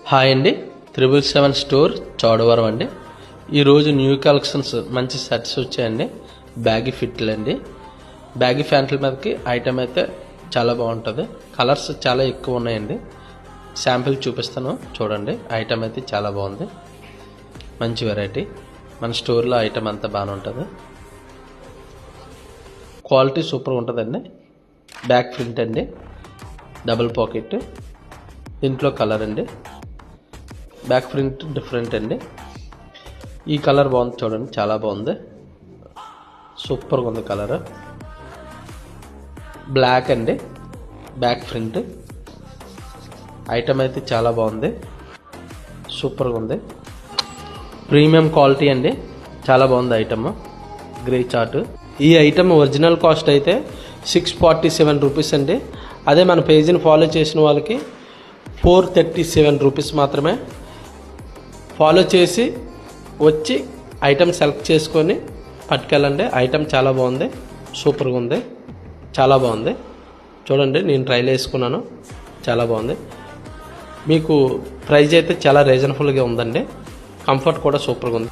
Hi అండి, 777 store Chodavaram అండి. ఈరోజు న్యూ కలెక్షన్స్ మంచి సెట్స్ వచ్చాయండి. బ్యాగీ ఫిట్లు అండి. బ్యాగీ ప్యాంట్ల మీదకి ఐటమ్ అయితే చాలా బాగుంటుంది. కలర్స్ చాలా ఎక్కువ ఉన్నాయండి. శాంపిల్ చూపిస్తాను చూడండి. ఐటమ్ అయితే చాలా బాగుంది, మంచి వెరైటీ. మన స్టోర్లో ఐటమ్ అంతా బాగానే ఉంటుంది, క్వాలిటీ సూపర్గా ఉంటుందండి. బ్యాక్ ప్రింట్ అండి, డబుల్ పాకెట్, దీంట్లో కలర్ అండి. బ్యాక్ ప్రింట్ డిఫరెంట్ అండి. ఈ కలర్ బాగుంది చూడండి, చాలా బాగుంది, సూపర్గా ఉంది కలర్. బ్లాక్ అండి, బ్యాక్ ప్రింట్. ఐటమ్ అయితే చాలా బాగుంది, సూపర్గా ఉంది, ప్రీమియం క్వాలిటీ అండి. చాలా బాగుంది ఐటమ్. Grey chart. ఈ ఐటమ్ ఒరిజినల్ కాస్ట్ అయితే 647 రూపీస్ అండి. అదే మన పేజీని ఫాలో చేసిన వాళ్ళకి 437 రూపీస్ మాత్రమే. ఫాలో చేసి వచ్చి ఐటమ్ సెలెక్ట్ చేసుకొని పట్టుకెళ్ళండి. ఐటమ్ చాలా బాగుంది, సూపర్గా ఉంది, చాలా బాగుంది. చూడండి, నేను ట్రైల్ వేసుకున్నాను, చాలా బాగుంది. మీకు ప్రైస్ అయితే చాలా రీజనబుల్గా ఉందండి. కంఫర్ట్ కూడా సూపర్గా ఉంది.